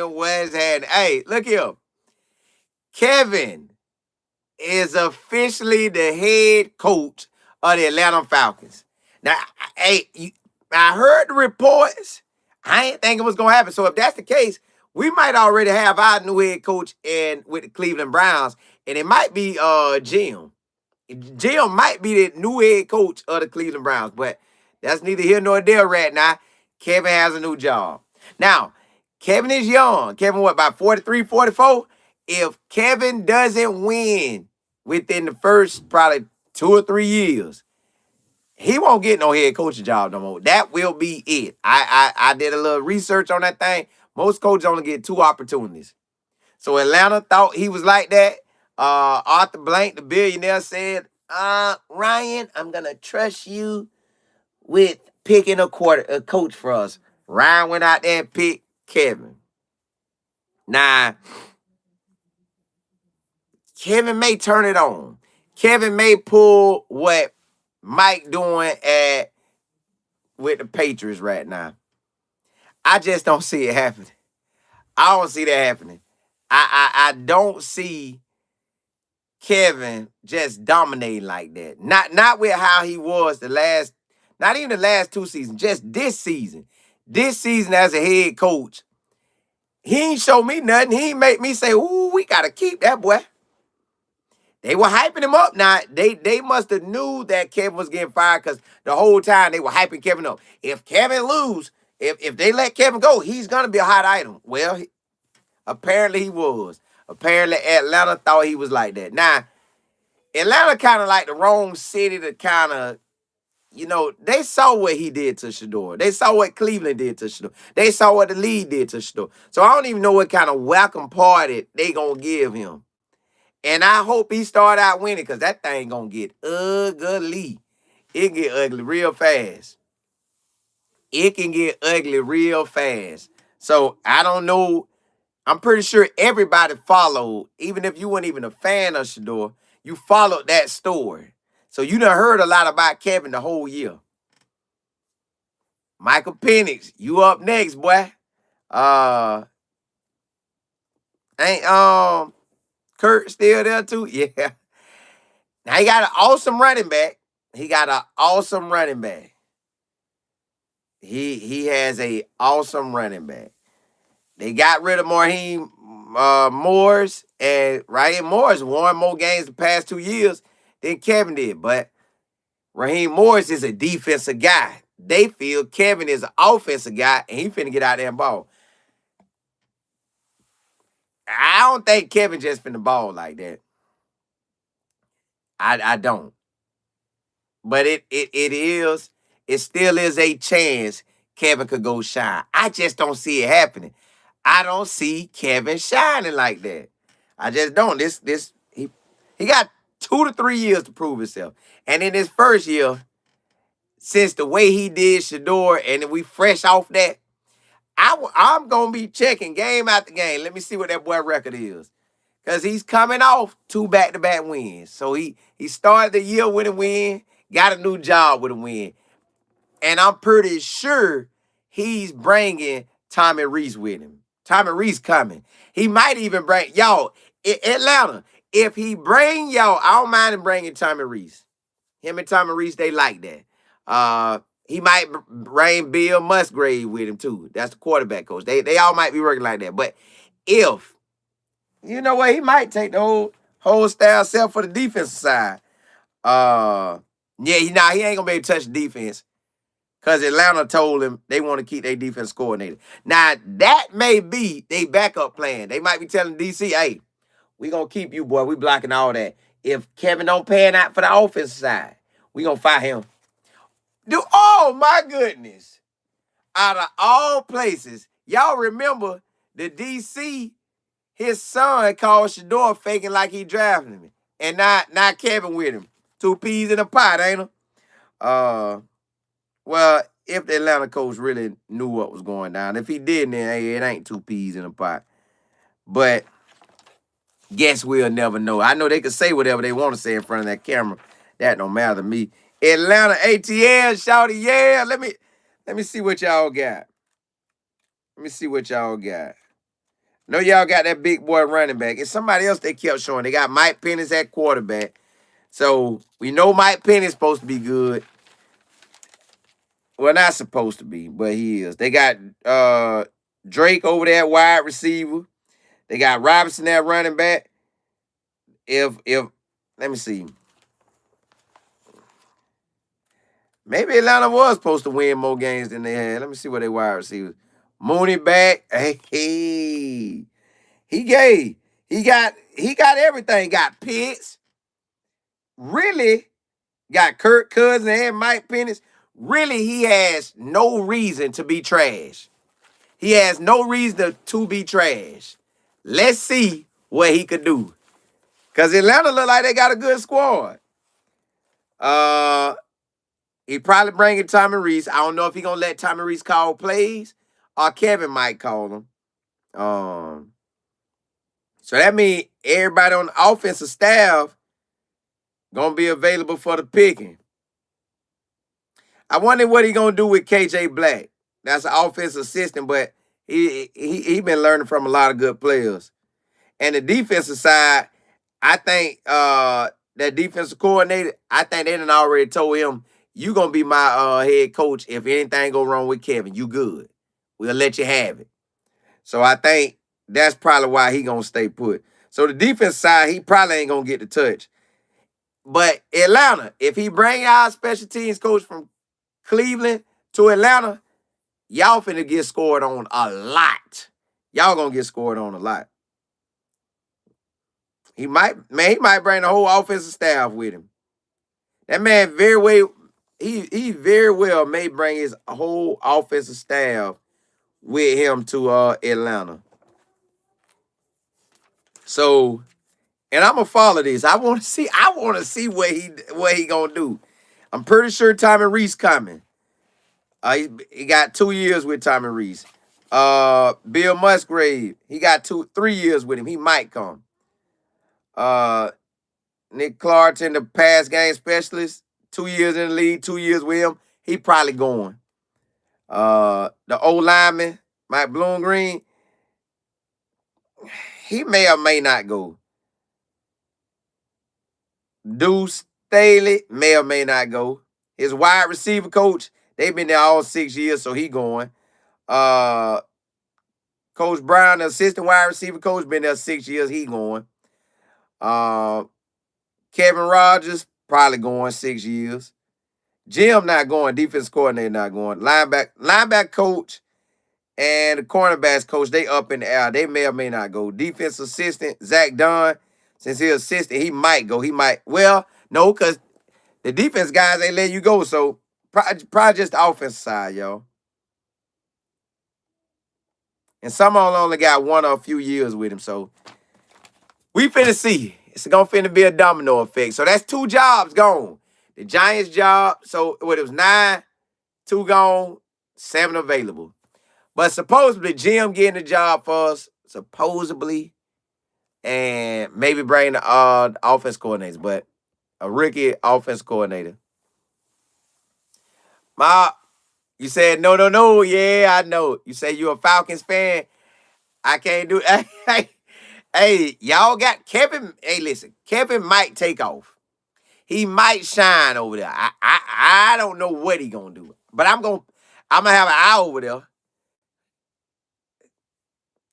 happening? What's happening? Hey, look here. Kevin is officially the head coach of the Atlanta Falcons. Now, I heard the reports. I ain't think it was gonna happen. So if that's the case, we might already have our new head coach in with the Cleveland Browns, and it might be Jim. Jim might be the new head coach of the Cleveland Browns, but that's neither here nor there right now. Kevin has a new job. Now, Kevin is young. Kevin, what, about 43, 44? If Kevin doesn't win within the first probably 2 or 3 years, he won't get no head coaching job no more. That will be it. I did a little research on that thing. Most coaches only get 2 opportunities. So Atlanta thought he was like that. Arthur Blank, the billionaire, said, Ryan, I'm going to trust you with picking a coach for us. Ryan went out there and picked Kevin. Now, Kevin may turn it on. Kevin may pull what Mike doing with the Patriots right now. I just don't see it happening. I don't see that happening. I don't see Kevin just dominating like that. Not with how he was not even the last 2 seasons, just this season. This season as a head coach, he ain't show me nothing. He ain't make me say, ooh, we got to keep that boy. They were hyping him up. Now, they must have knew that Kevin was getting fired because the whole time they were hyping Kevin up. If Kevin lose, if they let Kevin go, he's going to be a hot item. Well, apparently he was. Apparently Atlanta thought he was like that. Now, Atlanta kind of like the wrong city to kind of, they saw what he did to Shador. They saw what Cleveland did to Shador. They saw what the league did to Shador. So I don't even know what kind of welcome party they going to give him. And I hope he start out winning because that thing going to get ugly. It can get ugly real fast. It can get ugly real fast. So I don't know. I'm pretty sure everybody followed, even if you weren't even a fan of Shador, you followed that story. So you done heard a lot about Kevin the whole year. Michael Penix, you up next, boy. Ain't Kurt still there too? Yeah. Now he got an awesome running back. He has a awesome running back. They got rid of Raheem Morris, and Raheem Morris won more games the past 2 years than Kevin did. But Raheem Morris is a defensive guy. They feel Kevin is an offensive guy, and he finna get out there and ball. I don't think Kevin just finna ball like that. I don't. But it still is a chance Kevin could go shine. I just don't see it happening. I don't see Kevin shining like that. I just don't. He got 2 to 3 years to prove himself. And in his first year, since the way he did Shador, and we fresh off that, I'm going to be checking game after game. Let me see what that boy record is. Because he's coming off 2 back-to-back wins. So he started the year with a win, got a new job with a win. And I'm pretty sure he's bringing Tommy Rees with him. Tommy Rees coming. He might even bring, y'all, Atlanta, if he bring y'all, I don't mind him bringing Tommy Rees. Him and Tommy Rees, they like that. He might bring Bill Musgrave with him too. That's the quarterback coach. They all might be working like that. But if, you know what, he might take the whole style self for the defensive side. Yeah, he ain't gonna be able to touch the defense. Because Atlanta told him they want to keep their defense coordinator. Now, that may be their backup plan. They might be telling DC, hey, we going to keep you, boy. We blocking all that. If Kevin don't pan out for the offensive side, we going to fire him. Oh, my goodness. Out of all places, y'all remember the DC, his son called Shador faking like he drafted him. And not Kevin with him. 2 peas in a pot, ain't him? Well, if the Atlanta coach really knew what was going down. If he didn't, then hey, it ain't 2 peas in a pot. But guess we'll never know. I know they can say whatever they want to say in front of that camera. That don't matter to me. Atlanta ATL, shouty, yeah. Let me see what y'all got. No, y'all got that big boy running back. It's somebody else they kept showing. They got Mike Pennis at quarterback. So we know Mike Penny's supposed to be good. Well, not supposed to be, but he is. They got Drake over there, wide receiver. They got Robinson at running back. If let me see. Maybe Atlanta was supposed to win more games than they had. Let me see what they wide receivers. Mooney back. Hey. He gave. He got everything. Got Pitts. Really got Kirk Cousins and Mike Pennis. Really, he has no reason to be trash. He has no reason to be trash. Let's see what he could do. Because Atlanta look like they got a good squad. He probably bringing Tommy Rees. I don't know if he gonna let Tommy Rees call plays or Kevin might call them. So that means everybody on the offensive staff gonna be available for the picking. I wonder what he gonna do with KJ Black. That's an offensive assistant, but he been learning from a lot of good players. And the defensive side, I think that defensive coordinator, I think they done already told him, you gonna be my head coach. If anything go wrong with Kevin, you good. We'll let you have it. So I think that's probably why he gonna stay put. So the defense side, he probably ain't gonna get the touch. But Atlanta, if he bring our special teams coach from Cleveland to Atlanta, y'all finna get scored on a lot. Y'all gonna get scored on a lot. He might bring the whole offensive staff with him. That man he very well may bring his whole offensive staff with him to Atlanta. So, and I'm gonna follow this. I want to see what he gonna do. I'm pretty sure Tommy Rees coming. He got 2 years with Tommy Rees. Bill Musgrave, he got 3 years with him. He might come. Nick Clarkson, the pass game specialist, 2 years in the league, 2 years with him. He probably going. The old lineman, Mike Bloomgreen, he may or may not go. Deuce Staley may or may not go. His wide receiver coach, they've been there all 6 years, so he going. Coach Brown, the assistant wide receiver coach, been there 6 years, he going. Kevin Rogers, probably going 6 years. Jim not going. Defense coordinator not going. Linebacker coach and the cornerbacks coach, they up in the air. They may or may not go. Defense assistant, Zach Dunn, since he's assistant, he might go. He might. Well, no, because the defense guys ain't letting you go. So probably just the offense side, y'all. And some of them only got 1 or a few years with him. So we finna see. It's gonna finna be a domino effect. So that's 2 jobs gone. The Giants job, so what it was 9, 2 gone, 7 available. But supposedly Jim getting the job for us, supposedly, and maybe bring the offense coordinators, but a rookie offense coordinator. You said no. Yeah, I know. You say you a Falcons fan. I can't do it. Hey, y'all got Kevin. Hey, listen, Kevin might take off. He might shine over there. I don't know what he gonna do, but I'm gonna have an eye over there.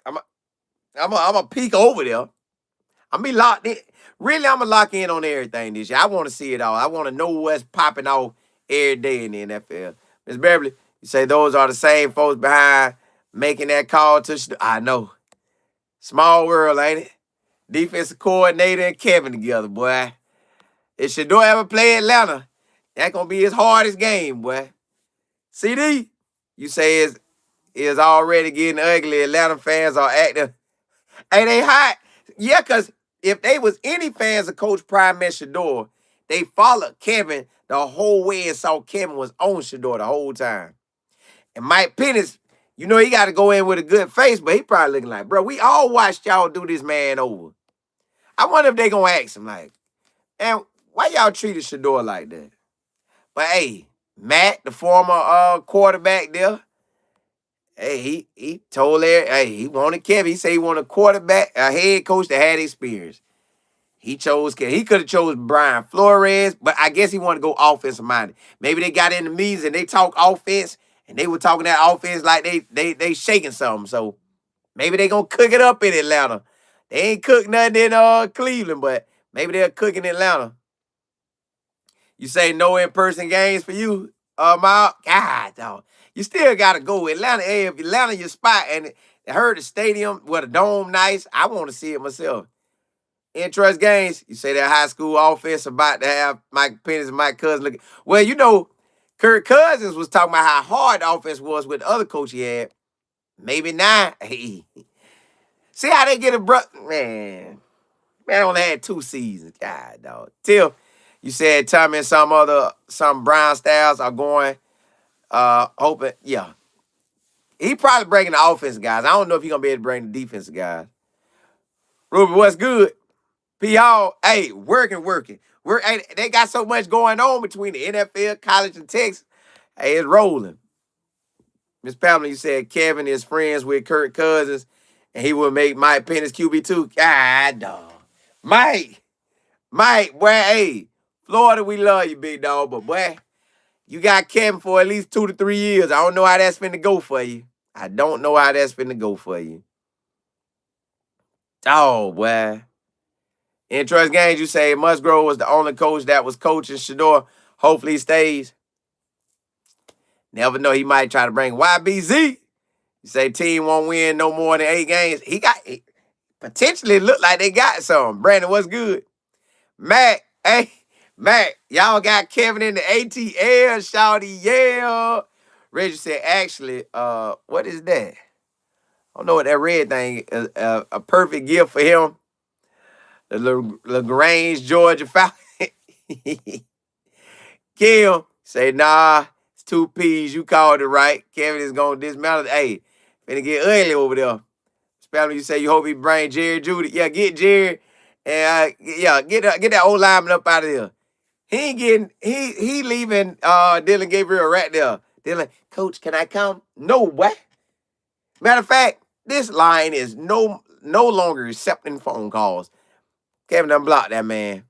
I'm gonna peek over there. I'm be locked in. Really, I'm gonna lock in on everything this year. I want to see it all. I want to know what's popping off every day in the NFL. Miss Beverly, you say those are the same folks behind making that call to. I know. Small world, ain't it? Defensive coordinator and Kevin together, boy. If Shador ever play Atlanta, that gonna be his hardest game, boy. CD, you say is already getting ugly. Atlanta fans are acting. Hey, they hot. Yeah, because if they was any fans of Coach Prime and Shador, they followed Kevin the whole way and saw Kevin was on Shador the whole time. And Mike Pennis, you know, he got to go in with a good face, but he probably looking like, bro, we all watched y'all do this man over. I wonder if they going to ask him, like, man, why y'all treated Shador like that? But, hey, Matt, the former quarterback there, Hey, he told her, hey, he wanted Kevin. He said he wanted a quarterback, a head coach that had experience. He chose Kevin. He could have chose Brian Flores, but I guess he wanted to go offensive minded. Maybe they got in the meetings and they talk offense, and they were talking that offense like they shaking something. So maybe they gonna cook it up in Atlanta. They ain't cooked nothing in Cleveland, but maybe they'll cook in Atlanta. You say no in-person games for you, Miles? God, dog. You still gotta go Atlanta. Hey, if Atlanta your spot and I heard the stadium with a dome nice, I want to see it myself. Interest games, you say that high school offense about to have Mike Pennis and Mike Cousins looking. Well, Kirk Cousins was talking about how hard the offense was with the other coach he had. Maybe not. Hey. See how they get a man only had 2 seasons. God, dog. Till you said Tommy and some Brown Styles are going, hoping, yeah. He probably bringing the offense guys. I don't know if he's gonna be able to bring the defensive guys. Ruby, what's good? P Hall, hey, working. Hey, they got so much going on between the NFL, college, and Texas. Hey, it's rolling. Miss Pamela, you said Kevin is friends with Kirk Cousins, and he will make Mike Pennis QB2. God, dog. Mike, boy, hey, Florida, we love you, big dog, but boy, you got Kevin for at least 2 to 3 years. I don't know how that's finna go for you. I don't know how that's finna go for you. Oh, boy. In Trust Games, you say Musgrove was the only coach that was coaching Shador. Hopefully he stays. Never know. He might try to bring YBZ. You say team won't win no more than 8 games. He potentially look like they got some. Brandon, what's good? Matt, hey, Matt, y'all got Kevin in the ATL, shawty, yeah. Reggie said, actually, what is that? I don't know what that red thing is. A perfect gift for him. The LaGrange, Georgia Falcons. Kim say, nah, it's 2 P's. You called it right. Kevin is going to dismantle it. Hey, finna get ugly over there. Especially you say you hope he bring Jerry Judy. Yeah, get Jerry. And get that old lineman up out of there. He leaving Dylan Gabriel right there. Dylan, coach, can I come? No, what? Matter of fact, this line is no longer accepting phone calls. Kevin done blocked that man.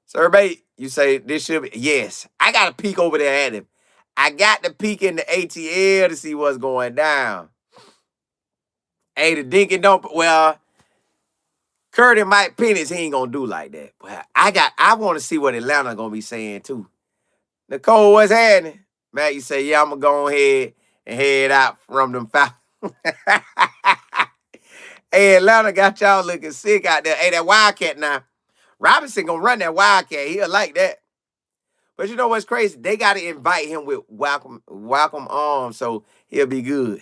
Sir Bate, you say this should be, yes. I got to peek over there at him. I got to peek in the ATL to see what's going down. Hey, the Dinky don't, well, Kurt and Mike Pennis, he ain't going to do like that. But I want to see what Atlanta going to be saying too. Nicole, what's happening? Matt, you say, yeah, I'm going to go ahead and head out from them Falcons. Hey, Atlanta got y'all looking sick out there. Hey, that Wildcat now. Robinson going to run that Wildcat. He'll like that. But you know what's crazy? They got to invite him with welcome arms, so he'll be good.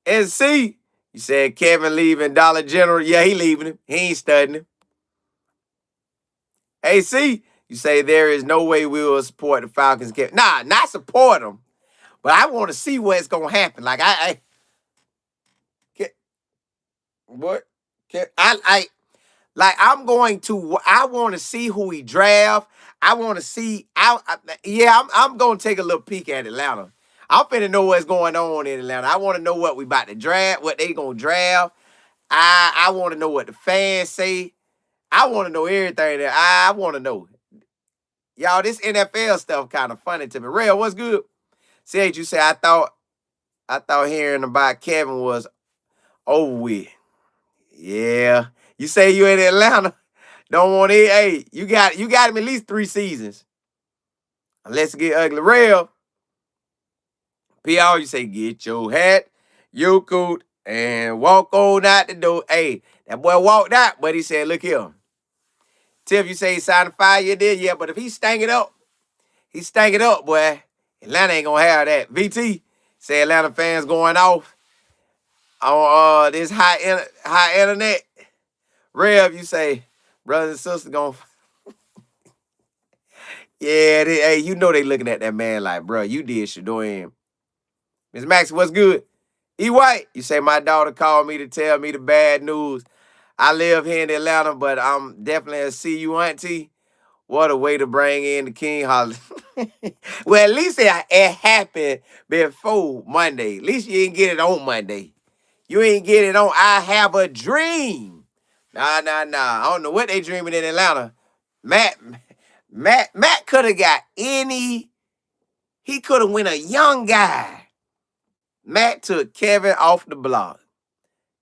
And see, you said Kevin leaving Dollar General. Yeah, he leaving him. He ain't studying him. Hey, see, you say there is no way we will support the Falcons. Nah, not support them. But I want to see what's going to happen. Like, what? I'm want to see who he draft. I want to see, I'm going to take a little peek at Atlanta. I'm finna know what's going on in Atlanta. I want to know what we about to draft, what they going to draft. I want to know what the fans say. I want to know everything that I want to know. Y'all, this NFL stuff kind of funny to me. Real, what's good? CH, you say, I thought hearing about Kevin was over with. Yeah. You say you in Atlanta. Don't want it. Hey, you got him at least 3 seasons. Let's get ugly. Real. PR, you say, get your hat, your coat, and walk on out the door. Hey, that boy walked out, but he said, look here. Tiff, you say he signed a 5-year deal. Yeah, but if he stank it up, boy. Atlanta ain't gonna have that. VT say Atlanta fans going off on this high internet. Rev, you say brothers and sisters gonna. Yeah, hey, you know they looking at that man like, bro, you did Shador. Miss Maxie, what's good? E. White, you say my daughter called me to tell me the bad news. I live here in Atlanta, but I'm definitely a CU auntie. What a way to bring in the King Holiday. Well, at least it happened before Monday. At least you didn't get it on Monday. You ain't get it on I Have a Dream. Nah. I don't know what they dreaming in Atlanta. Matt, Matt could have got any. He could have went a young guy. Matt took Kevin off the block.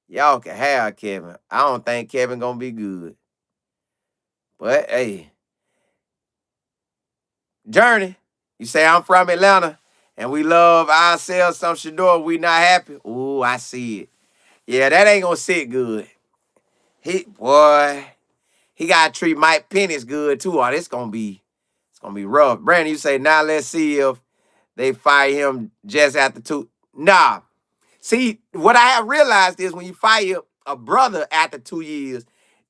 Y'all can have Kevin. I don't think Kevin gonna be good. But hey, Journey, you say I'm from Atlanta and we love ourselves some Shador. We not happy. Ooh, I see it. Yeah, that ain't gonna sit good. Boy, he gotta treat Mike Penix good too. Or it's gonna be rough. Brandon, you say now let's see if they fire him just after two. Nah. See, what I have realized is when you fire a brother after 2 years,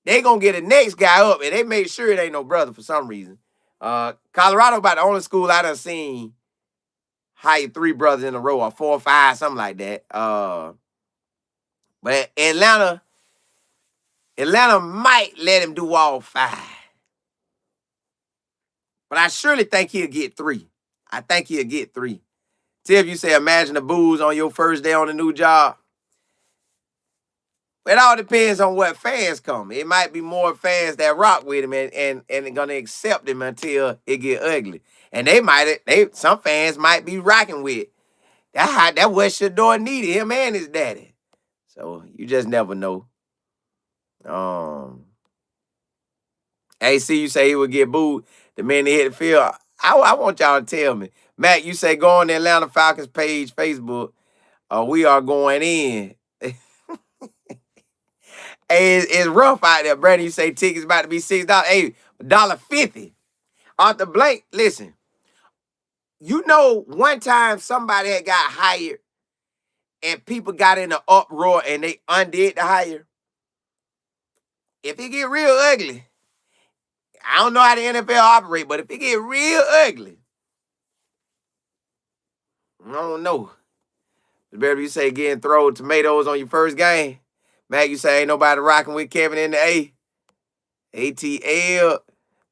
they gonna get the next guy up, and they make sure it ain't no brother for some reason. Colorado about the only school I done seen hire 3 brothers in a row or 4 or 5, something like that. But Atlanta might let him do all 5. But I surely think he'll get 3. I think he'll get 3. Tiff, you say imagine the booze on your first day on a new job. It all depends on what fans come. It might be more fans that rock with him and gonna accept him until it get ugly. And some fans might be rocking with. That what Shador needed, him and his daddy. So you just never know. AC, you say he would get booed the minute he hit the field. I want y'all to tell me. Matt, you say go on the Atlanta Falcons page, Facebook. We are going in. Hey, it's rough out there, Brandon. You say tickets about to be $6. Hey, $1.50. Arthur Blank, listen. You know, one time somebody had got hired and people got in an uproar and they undid the hire. If it get real ugly, I don't know how the NFL operate, but if it get real ugly, I don't know. It's better you say getting thrown tomatoes on your first game. Mac, you say ain't nobody rocking with Kevin in the A. ATL.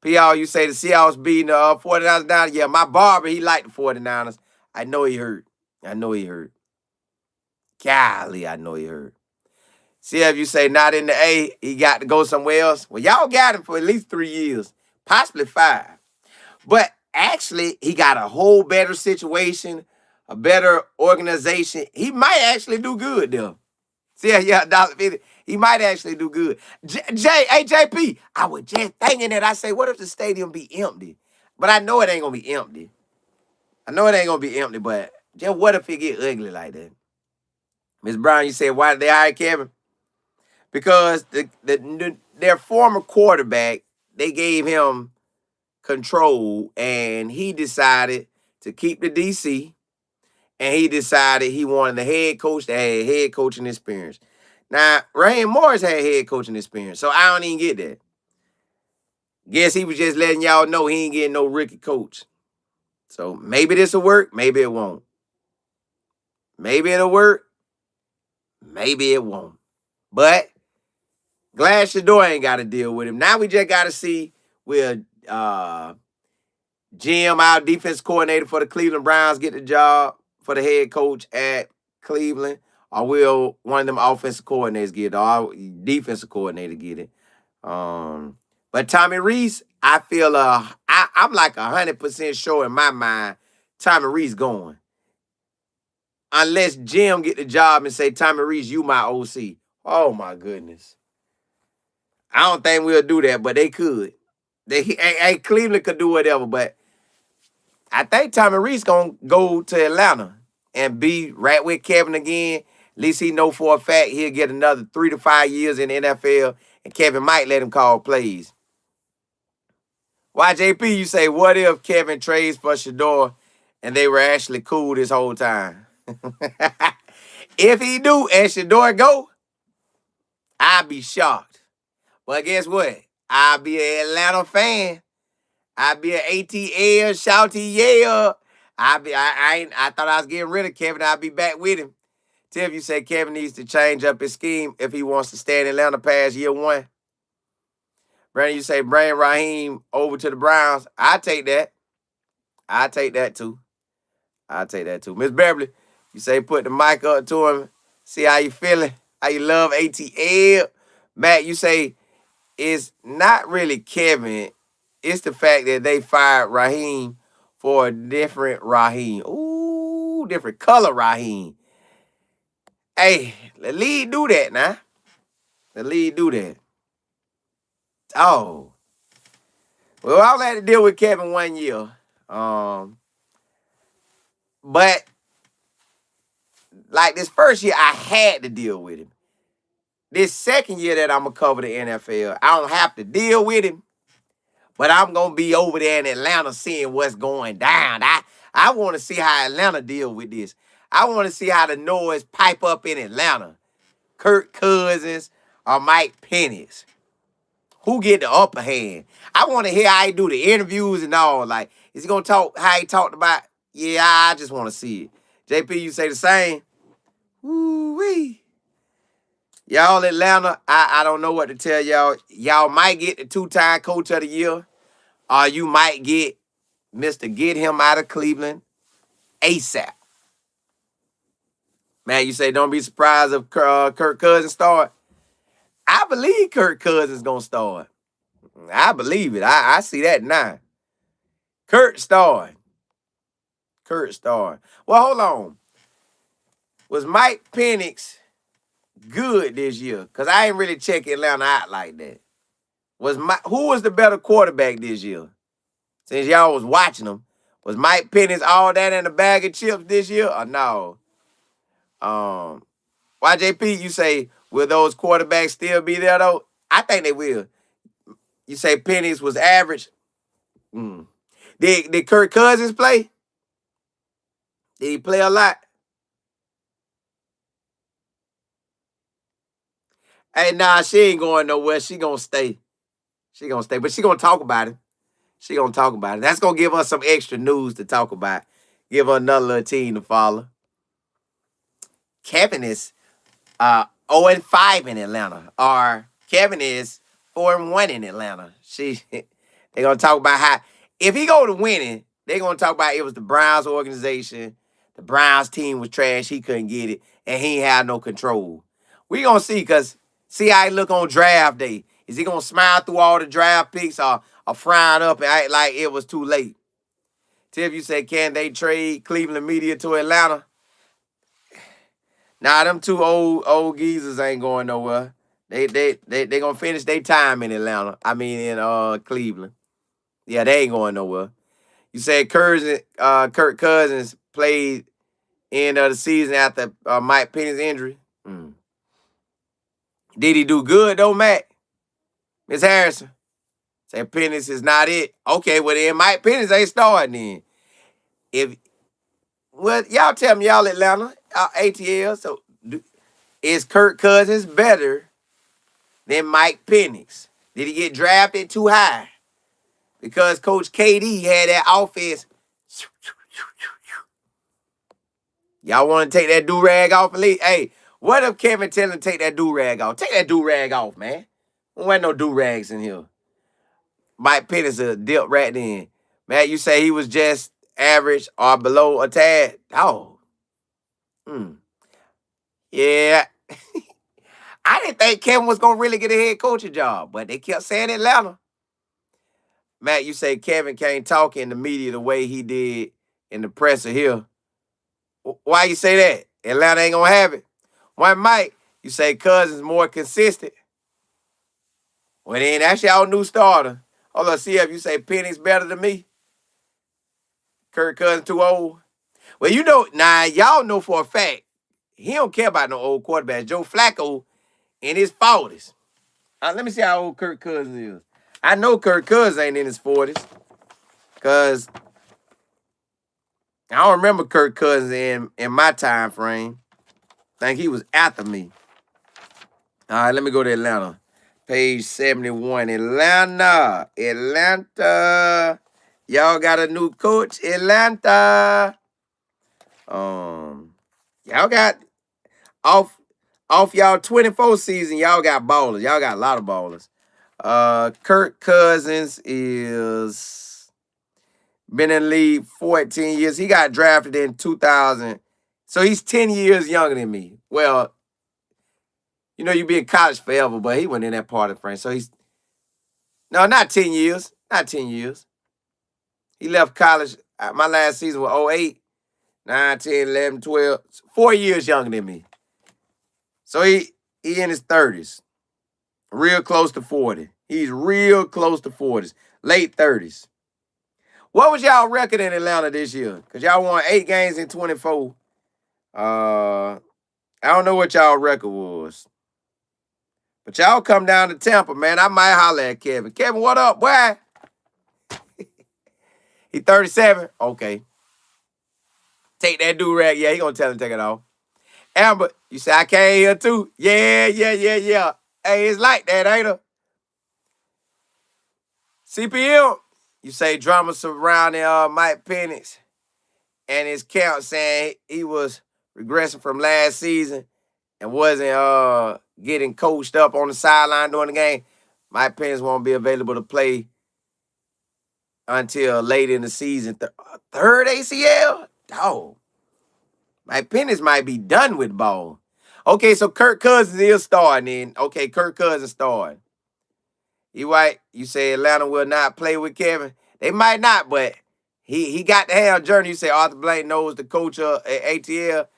PR, you say the Seahawks beating the 49ers down. Yeah, my barber, he liked the 49ers. I know he hurt. Golly, I know he hurt. See if you say not in the A, he got to go somewhere else. Well, y'all got him for at least 3 years, possibly 5. But actually, he got a whole better situation, a better organization. He might actually do good though. See, yeah, $1.50. He might actually do good. JP, I was just thinking that. I say, what if the stadium be empty? But I know it ain't gonna be empty. But just what if it get ugly like that? Ms. Brown, you said, why did they hire Kevin? Because their former quarterback, they gave him control, and he decided to keep the DC, and he decided he wanted the head coach that had head coaching experience. Now, Raheem Morris had head coaching experience, so I don't even get that. Guess he was just letting y'all know he ain't getting no rookie coach. So maybe this will work, maybe it won't. Maybe it'll work, maybe it won't. But glad Shador ain't got to deal with him. Now we just got to see will Jim, our defense coordinator for the Cleveland Browns, get the job for the head coach at Cleveland, or will one of them offensive coordinators get it, or our defensive coordinator get it? But Tommy Rees, I feel I'm like 100% sure in my mind Tommy Rees going. Unless Jim get the job and say, Tommy Rees, you my OC. Oh my goodness. I don't think we'll do that, but they could. Cleveland could do whatever, but I think Tommy Rees gonna go to Atlanta and be right with Kevin again. At least he know for a fact he'll get another 3 to 5 years in the NFL, and Kevin might let him call plays. YJP, you say, what if Kevin trades for Shador and they were actually cool this whole time? If he do and Shador go, I'd be shocked. But guess what? I'll be an Atlanta fan. I'll be an ATL, shouty, yeah. I thought I was getting rid of Kevin. I'll be back with him. Tiff, you say Kevin needs to change up his scheme if he wants to stay in Atlanta past year 1. Brandon, you say bring Raheem over to the Browns. I take that. I take that too. I take that too. Miss Beverly, you say put the mic up to him. See how you feeling? How you love ATL? Matt, you say it's not really Kevin. It's the fact that they fired Raheem for a different Raheem. Ooh, different color Raheem. Hey, the league do that now. The league do that. Oh. Well, I'll have to deal with Kevin 1 year. But like this first year, I had to deal with him. This second year that I'm gonna cover the NFL, I don't have to deal with him, but I'm gonna be over there in Atlanta seeing what's going down. I want to see how Atlanta deal with this. I want to see how the noise pipe up in Atlanta. Kirk Cousins or Mike Penix. Who get the upper hand? I want to hear how he do the interviews and all. Like, is he gonna talk how he talked about? Yeah, I just want to see it. JP, you say the same? Woo-wee. Y'all Atlanta, I don't know what to tell y'all. Y'all might get the 2-time coach of the year, or you might get Mr. Get Him Out of Cleveland ASAP. Man, you say don't be surprised if Kirk Cousins start. I believe Kirk Cousins gonna start. I believe it. I see that now. Kurt start. Kurt start. Well, hold on. Was Mike Penix good this year? Because I ain't really check Atlanta out like that. Who was the better quarterback this year? Since y'all was watching them, was Mike Penix all that in a bag of chips this year or no? YJP, you say, will those quarterbacks still be there though? I think they will. You say Penix was average. Did Kirk Cousins play? Did he play a lot? Hey, nah, she ain't going nowhere. She gonna stay. She gonna stay, but she gonna talk about it. She gonna talk about it. That's gonna give us some extra news to talk about. Give her another little team to follow. Kevin is 0-5 in Atlanta, or Kevin is 4-1 in Atlanta. They gonna talk about how if he go to winning, they gonna talk about it was the Browns organization. The Browns team was trash. He couldn't get it, and he ain't had no control. We gonna see, cause see how he look on draft day. Is he gonna smile through all the draft picks, or frown up and act like it was too late? Tiff, you say, can they trade Cleveland media to Atlanta? Nah, them two old geezers ain't going nowhere. They gonna finish their time in Atlanta. I mean in Cleveland. Yeah, they ain't going nowhere. You said Kirk Cousins played end of the season after Mike Penix's injury. Did he do good though, Matt? Miss Harrison? Say Penix is not it. Okay, well then Mike Penix ain't starting then. Y'all tell me, y'all Atlanta, ATL. So is Kirk Cousins better than Mike Penix? Did he get drafted too high? Because Coach KD had that offense. Y'all want to take that do-rag off? Hey, what if Kevin tell him to take that do-rag off? Take that do-rag off, man. There wasn't no do-rags in here. Mike Penix a dip right then. Matt, you say he was just average or below a tad? Oh. Yeah. I didn't think Kevin was going to really get a head coaching job, but they kept saying Atlanta. Matt, you say Kevin can't talk in the media the way he did in the presser here. Why you say that? Atlanta ain't going to have it. Why Mike, you say Cousins more consistent. Well, then that's y'all new starter. Hold on, see if you say Penix better than me. Kirk Cousins too old. Well, you know, y'all know for a fact, he don't care about no old quarterbacks. Joe Flacco in his 40s. Let me see how old Kirk Cousins is. I know Kirk Cousins ain't in his 40s. Because I don't remember Kirk Cousins in my time frame. I think he was after me. All right, let me go to Atlanta. Page 71. Atlanta. Y'all got a new coach, Atlanta. Y'all got off y'all 24 season, y'all got ballers. Y'all got a lot of ballers. Kirk Cousins is Been in the league 14 years. He got drafted in 2000. So he's 10 years younger than me. Well, you know, you be in college forever, but he went in that part of the frame. So he's, no, not 10 years. Not 10 years. He left college. My last season was 08, 9, 10, 11, 12. 4 years younger than me. So he in his 30s. Real close to 40. He's real close to 40s. Late 30s. What was y'all record in Atlanta this year? Because y'all won 8 games in 24. I don't know what y'all record was. But y'all come down to Tampa, man. I might holler at Kevin. Kevin, what up, boy? He 37? Okay. Take that do-rag. Yeah, he gonna tell him to take it off. Amber, you say I came here too? Yeah. Hey, it's like that, ain't it? CPM, you say drama surrounding Mike Penix and his camp saying he was regressing from last season and wasn't getting coached up on the sideline during the game. Mike Penix won't be available to play until late in the season. Third ACL? Dog. Mike Penix might be done with ball. Okay, so Kirk Cousins is starting then. Okay, Kirk Cousins starting. You right? You say Atlanta will not play with Kevin. They might not, but he got to have a journey. You say Arthur Blank knows the coach of ATL,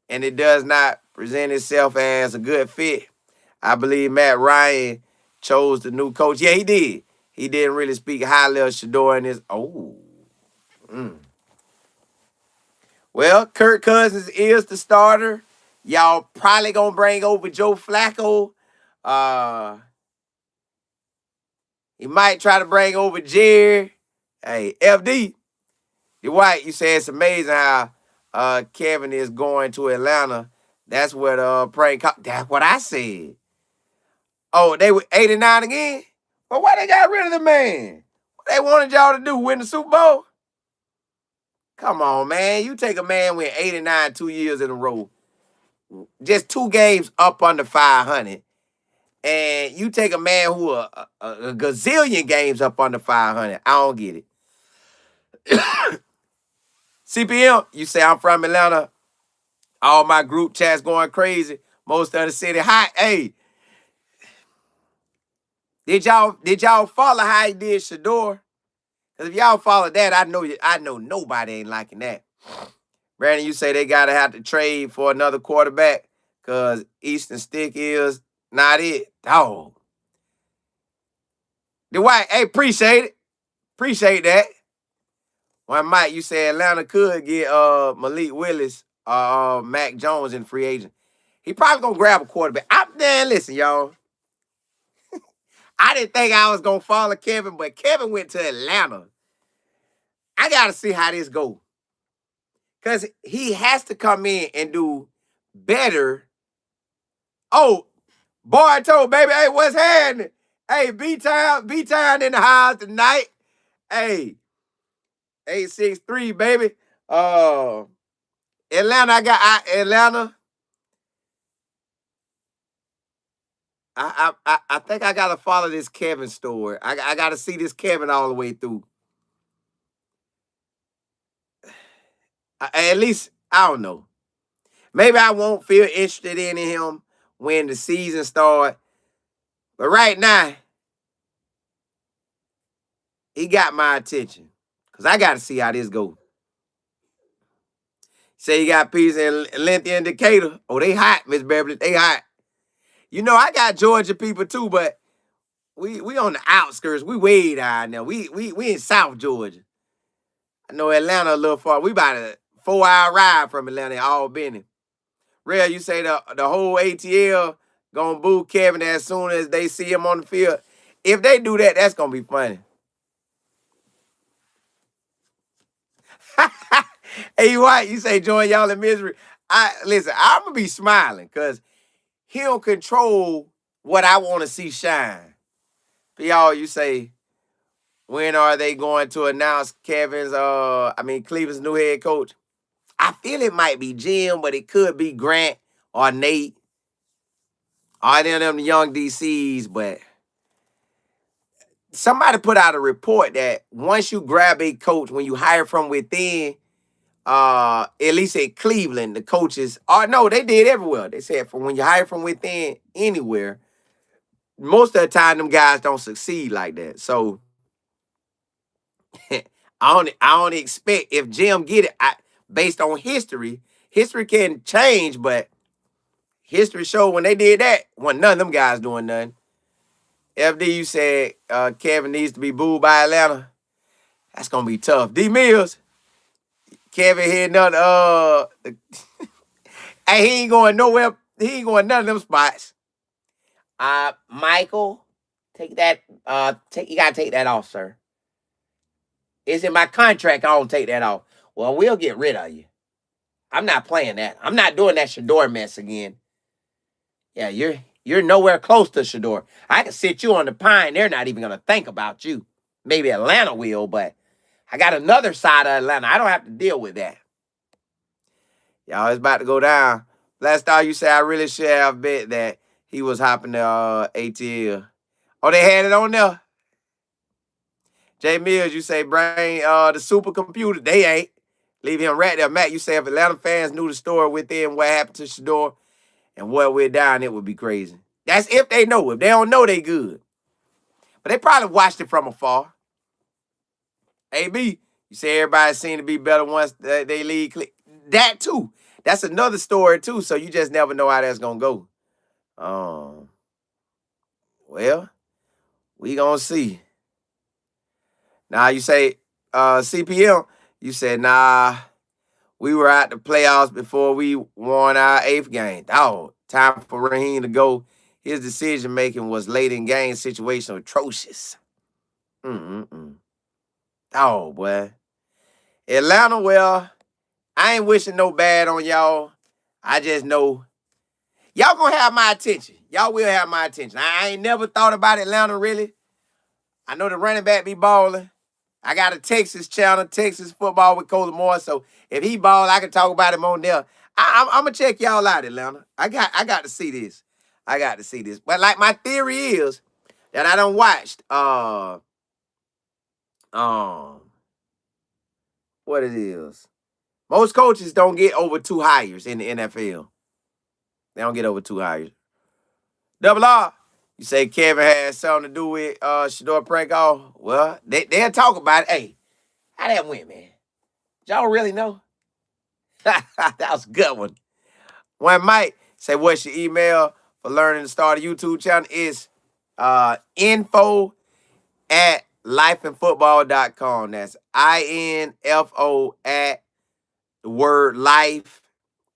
and it does not present itself as a good fit. I believe Matt Ryan chose the new coach. Yeah, he did. He didn't really speak highly of Shador in his. Well, Kirk Cousins is the starter. Y'all probably gonna bring over Joe Flacco. He might try to bring over Jerry. Hey, FD. You're right. You say it's amazing how Kevin is going to Atlanta. That's what prank. That's what I said. Oh, they were 89 again? But why they got rid of the man? What they wanted y'all to do? Win the Super Bowl? Come on, man. You take a man with 89 2 years in a row. Just 2 games up under 500. And you take a man who a gazillion games up under 500. I don't get it. CPM, you say I'm from Atlanta. All my group chats going crazy. Most of the city hot. Hey, did y'all follow how he did Shador? Because if y'all follow that, I know nobody ain't liking that. Brandon, you say they gotta have to trade for another quarterback because Easton Stick is not it. Dog. Dwight, hey, appreciate it. Appreciate that. When Mike, you say Atlanta could get Malik Willis or Mac Jones in free agent. He probably gonna grab a quarterback. Listen, y'all. I didn't think I was gonna follow Kevin, but Kevin went to Atlanta. I gotta see how this go. Cause he has to come in and do better. Oh, boy told baby, hey, what's happening? Hey, B-Town in the house tonight. Hey, 863, baby. Atlanta. I think I gotta follow this Kevin story. I gotta see this Kevin all the way through. At least I don't know. Maybe I won't feel interested in him when the season starts. But right now, he got my attention. Because I got to see how this goes. Say you got Peace and Lengthy and Decatur. Oh, they hot, Miss Beverly. They hot. You know, I got Georgia people too, but we on the outskirts. We way down now. We in South Georgia. I know Atlanta a little far. We about a 4-hour ride from Atlanta, Albany. Real, you say the whole ATL gonna boo Kevin as soon as they see him on the field. If they do that, that's gonna be funny. Hey, White, you say join y'all in misery. Listen, I'm gonna be smiling because he'll control what I want to see shine. For y'all, you say, when are they going to announce Cleveland's new head coach? I feel it might be Jim, but it could be Grant or Nate. Or them young DCs, but somebody put out a report that once you grab a coach, when you hire from within, at least at Cleveland, the coaches, or no, they did everywhere. They said from when you hire from within anywhere, most of the time them guys don't succeed like that. So I don't expect if Jim get it based on history. History can change, but history showed when they did that, when none of them guys doing nothing. FD, you said Kevin needs to be booed by Atlanta. That's gonna be tough. D Mills, Kevin hitting on hey, he ain't going nowhere. He ain't going none of them spots. Michael, take that. You gotta take that off, sir. It's in my contract. I don't take that off. Well, we'll get rid of you. I'm not playing that. I'm not doing that Shador mess again. Yeah, you're nowhere close to Shador. I can sit you on the pine. They're not even gonna think about you. Maybe Atlanta will, but I got another side of Atlanta. I don't have to deal with that. Y'all, it's about to go down. Last time you said I really should have bet that he was hopping the ATL. Oh, they had it on there. Jay Mills, you say bring the supercomputer. They ain't. Leave him right there. Matt, you say if Atlanta fans knew the story within what happened to Shador and what went down, it would be crazy. That's if they know. If they don't know, they good. But they probably watched it from afar. AB, you say everybody seemed to be better once they leave. That too. That's another story too. So you just never know how that's gonna go. Well, we gonna see. Now you say CPM. You said nah. We were at the playoffs before we won our 8th game. Oh, time for Raheem to go. His decision making was late in game situation atrocious. Oh, boy. Atlanta, well, I ain't wishing no bad on y'all. I just know y'all gonna have my attention. Y'all will have my attention. I ain't never thought about Atlanta, really. I know the running back be balling. I got a Texas channel, Texas football with Cola Moore. So if he ball, I can talk about him on there. I'm gonna check y'all out, Atlanta. I got to see this. I got to see this. But like my theory is that I done watched what it is. Most coaches don't get over 2 hires in the NFL. They don't get over 2 hires. Double R, you say Kevin had something to do with Shador Prankoff? Well, they'll talk about it. Hey, how that went, man? Y'all really know? That was a good one. One Mike say, what's your email for learning to start a YouTube channel? It's info at lifeandfootball.com. That's info at the word life,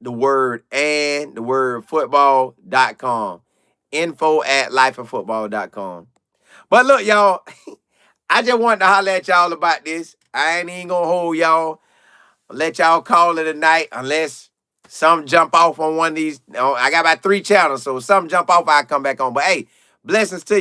the word and the word football.com. Info at lifeandfootball.com. But look, y'all, I just wanted to holler at y'all about this. I ain't even gonna hold y'all. Let y'all call it a night unless some jump off on one of these. I got about 3 channels, so if some jump off, I'll come back on. But hey, blessings to y'all.